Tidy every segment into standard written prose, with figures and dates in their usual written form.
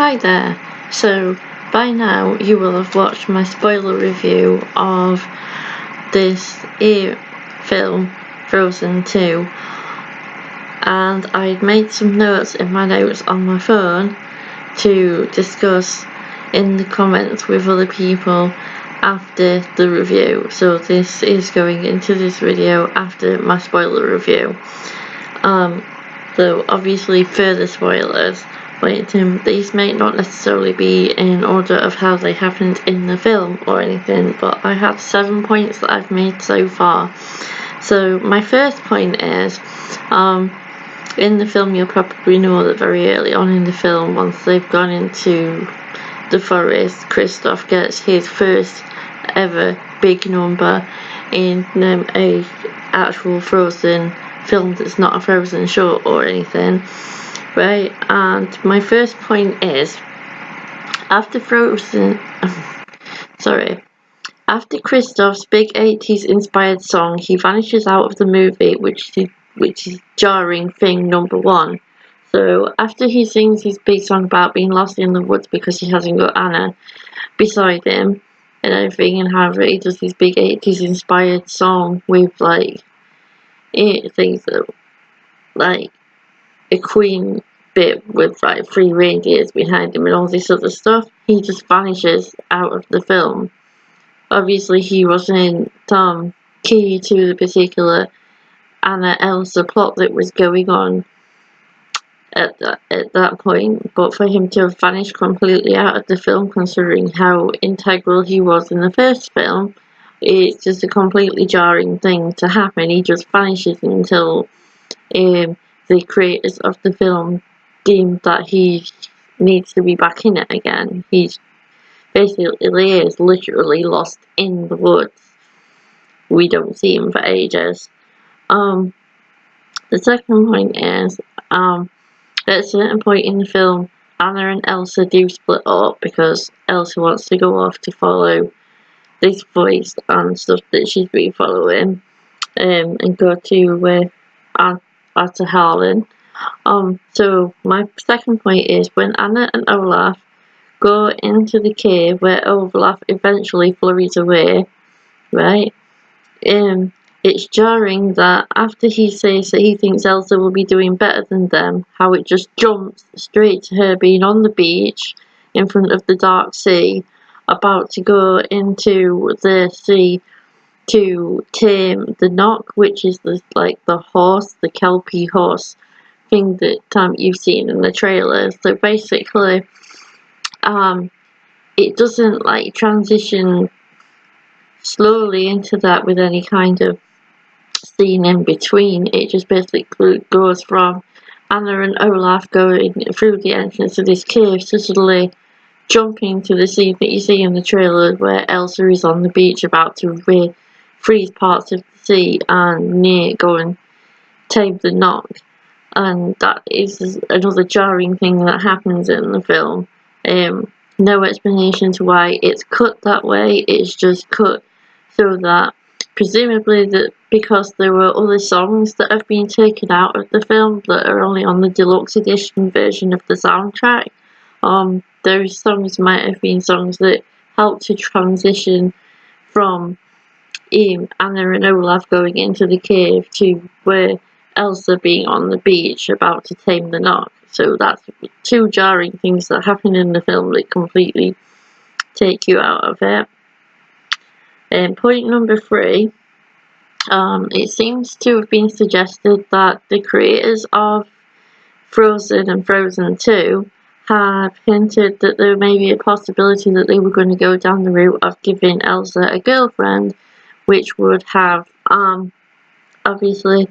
Hi there. So, by now you will have watched my spoiler review of this film, Frozen 2, and I'd made some notes in my notes on my phone to discuss in the comments with other people after the review. So this is going into this video after my spoiler review. So obviously further spoilers. These may not necessarily be in order of how they happened in the film or anything, but I have 7 points that I've made so far. So my first point is, in the film you'll probably know that very early on in the film, once they've gone into the forest, Kristoff gets his first ever big number in a actual Frozen film that's not a Frozen short or anything. Right, and my first point is, after Kristoff's big 80s inspired song, he vanishes out of the movie, which is jarring thing number one. So after he sings his big song about being lost in the woods because he hasn't got Anna beside him and everything, and however he does his big 80s inspired song with things that like a Queen bit with like 3 reindeers behind him and all this other stuff, he just vanishes out of the film. Obviously he wasn't key to the particular Anna Elsa plot that was going on at that point, but for him to have vanished completely out of the film, considering how integral he was in the first film, it's just a completely jarring thing to happen. He just vanishes until the creators of the film deemed that he needs to be back in it again. He's basically is literally lost in the woods. We don't see him for ages. The second point is, at a certain point in the film, Anna and Elsa do split up because Elsa wants to go off to follow this voice and stuff that she's been following, and go to to Harlan. So my second point is, when Anna and Olaf go into the cave where Olaf eventually flurries away, right? It's jarring that after he says that he thinks Elsa will be doing better than them, how it just jumps straight to her being on the beach in front of the dark sea, about to go into the sea to tame the Knock, which is the horse, the Kelpie horse thing that you've seen in the trailers. So basically, it doesn't like transition slowly into that with any kind of scene in between. It just basically goes from Anna and Olaf going through the entrance of this cave to suddenly jumping to the scene that you see in the trailer where Elsa is on the beach about to freeze parts of the sea and near go and tame the Knock. And that is another jarring thing that happens in the film. No explanation to why it's cut that way. It's just cut so that, presumably, that because there were other songs that have been taken out of the film that are only on the deluxe edition version of the soundtrack, those songs might have been songs that helped to transition from Anna and Olaf going into the cave to where Elsa being on the beach about to tame the Knock. So that's 2 jarring things that happen in the film that completely take you out of it. And point number 3, it seems to have been suggested that the creators of Frozen and Frozen 2 have hinted that there may be a possibility that they were going to go down the route of giving Elsa a girlfriend, which would have, obviously,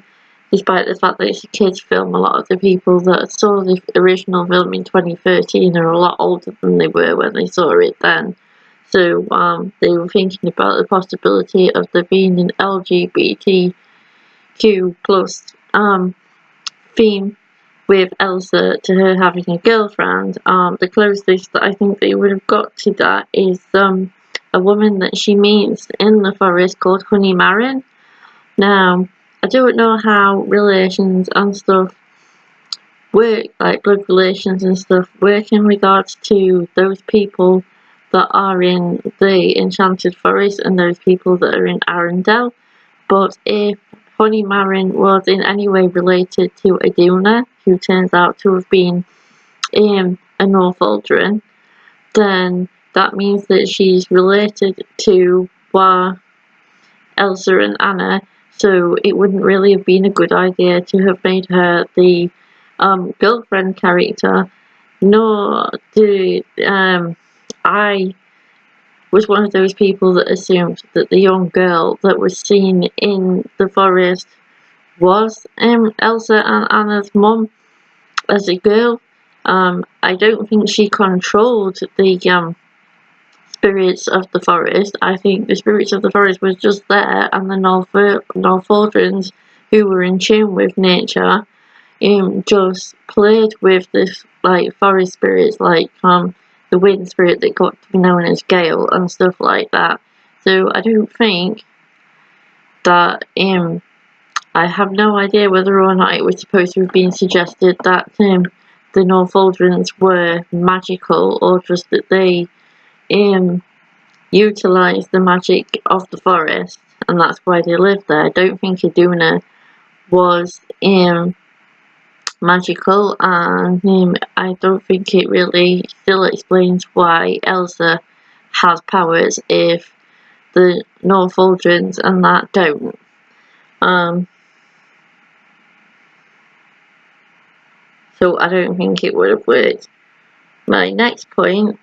despite the fact that it's a kids' film, a lot of the people that saw the original film in 2013 are a lot older than they were when they saw it then. So they were thinking about the possibility of there being an LGBTQ plus theme with Elsa to her having a girlfriend. The closest that I think they would have got to that is a woman that she meets in the forest called Honey Marin. Now, I don't know how relations and stuff work, like blood relations and stuff, work in regards to those people that are in the Enchanted Forest and those people that are in Arendelle. But if Honeymarin was in any way related to Iduna, who turns out to have been a Northuldren, then that means that she's related to Elsa and Anna, so it wouldn't really have been a good idea to have made her the girlfriend character. Nor did I was one of those people that assumed that the young girl that was seen in the forest was Elsa and Anna's mum as a girl. I don't think she controlled the spirits of the forest. I think the spirits of the forest was just there, and the Northuldrens, who were in tune with nature, just played with this like forest spirits, like the wind spirit that got to be known as Gale and stuff like that. So I don't think that I have no idea whether or not it was supposed to have been suggested that the Northuldrens were magical, or just that they utilised the magic of the forest and that's why they lived there. I don't think Iduna was magical, and I don't think it really still explains why Elsa has powers if the Northuldrens and that don't. So I don't think it would have worked. My next point,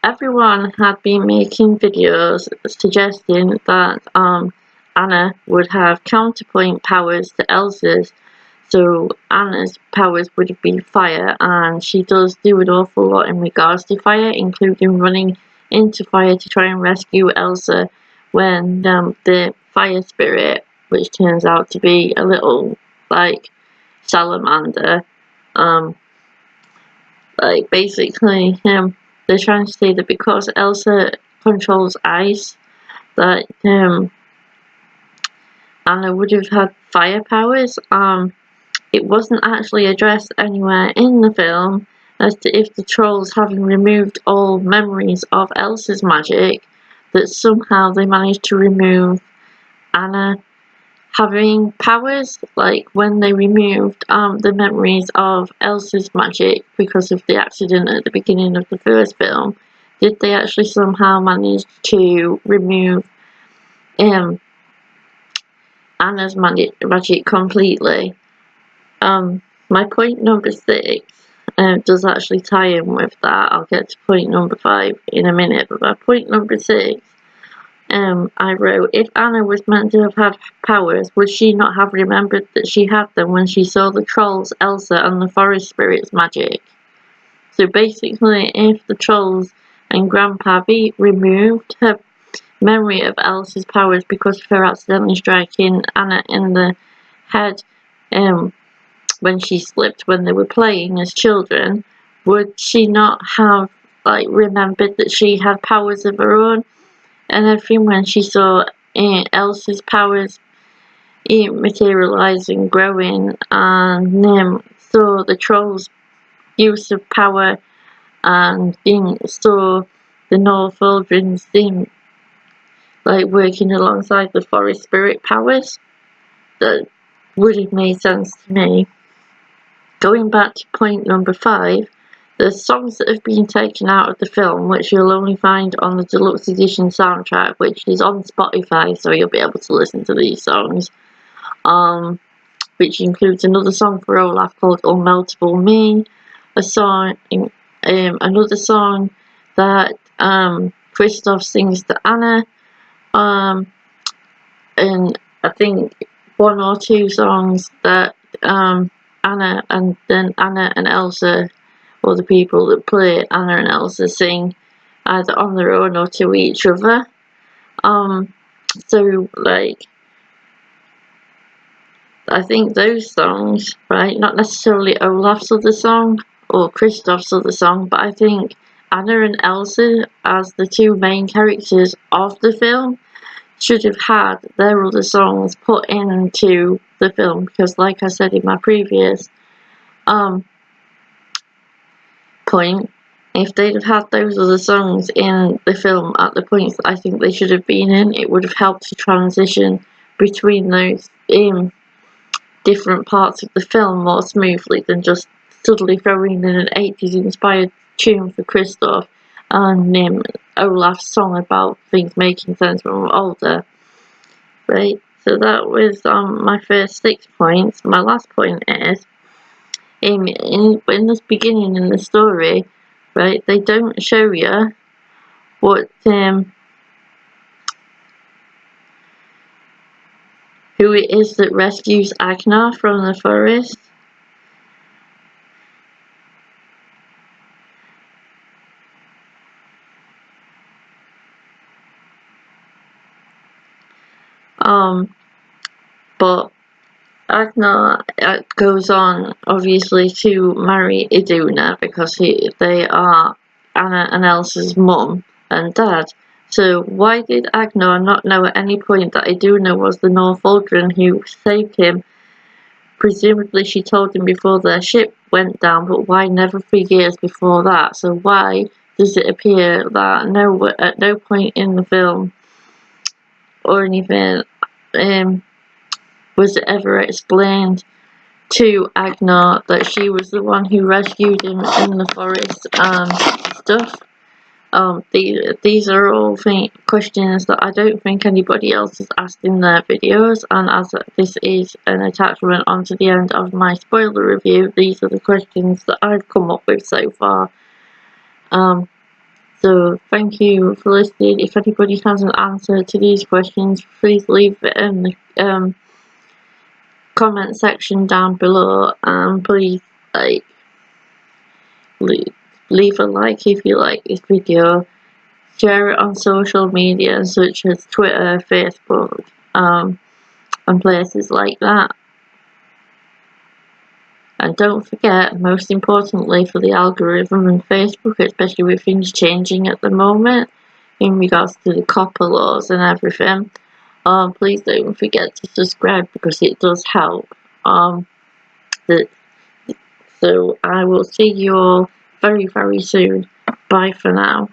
everyone had been making videos suggesting that Anna would have counterpoint powers to Elsa's. So Anna's powers would be fire, and she does do an awful lot in regards to fire, including running into fire to try and rescue Elsa when the fire spirit, which turns out to be a little like salamander, like basically they're trying to say that because Elsa controls ice, that Anna would have had fire powers. It wasn't actually addressed anywhere in the film as to if the trolls, having removed all memories of Elsa's magic, that somehow they managed to remove Anna having powers, like when they removed the memories of Elsa's magic because of the accident at the beginning of the first film. Did they actually somehow manage to remove Anna's magic completely? My point number 6 does actually tie in with that. I'll get to point number 5 in a minute, but my point number 6, I wrote, if Anna was meant to have had powers, would she not have remembered that she had them when she saw the trolls, Elsa, and the forest spirits' magic? So basically, if the trolls and Grandpa V removed her memory of Elsa's powers because of her accidentally striking Anna in the head, when she slipped when they were playing as children, would she not have like remembered that she had powers of her own and everything when she saw Elsa's powers materialise and growing, and saw the trolls' use of power, and saw the Northuldrens like working alongside the forest spirit powers? That would have made sense to me. Going back to point number 5, the songs that have been taken out of the film, which you'll only find on the deluxe edition soundtrack, which is on Spotify, so you'll be able to listen to these songs, which includes another song for Olaf called Unmeltable Me, another song that Kristoff sings to Anna, and I think 1 or 2 songs that Anna and Elsa, or the people that play Anna and Elsa, sing either on their own or to each other. So like, I think those songs, right, not necessarily Olaf's other song or Kristoff's other song, but I think Anna and Elsa as the 2 main characters of the film should have had their other songs put into the film, because like I said in my previous point. If they'd have had those other songs in the film at the points that I think they should have been in, it would have helped to transition between those different parts of the film more smoothly than just suddenly throwing in an 80s inspired tune for Kristoff and Olaf's song about things making sense when we're older. Right? So that was my first 6 points. My last point is in this beginning in the story, right, they don't show you what who it is that rescues Agnar from the forest. But Agnar goes on obviously to marry Iduna because they are Anna and Elsa's mum and dad. So why did Agnar not know at any point that Iduna was the Northuldren who saved him? Presumably she told him before their ship went down, but why never 3 years before that? So why does it appear that at no point in the film or anything was it ever explained to Agnar that she was the one who rescued him in the forest and stuff? These are all questions that I don't think anybody else has asked in their videos, and as this is an attachment onto the end of my spoiler review, these are the questions that I've come up with so far. So thank you for listening. If anybody has an answer to these questions, please leave it in the comment section down below, and please leave a like if you like this video. Share it on social media such as Twitter, Facebook, and places like that. And don't forget, most importantly for the algorithm and Facebook, especially with things changing at the moment in regards to the copper laws and everything, please don't forget to subscribe because it does help. So I will see you all very, very soon. Bye for now.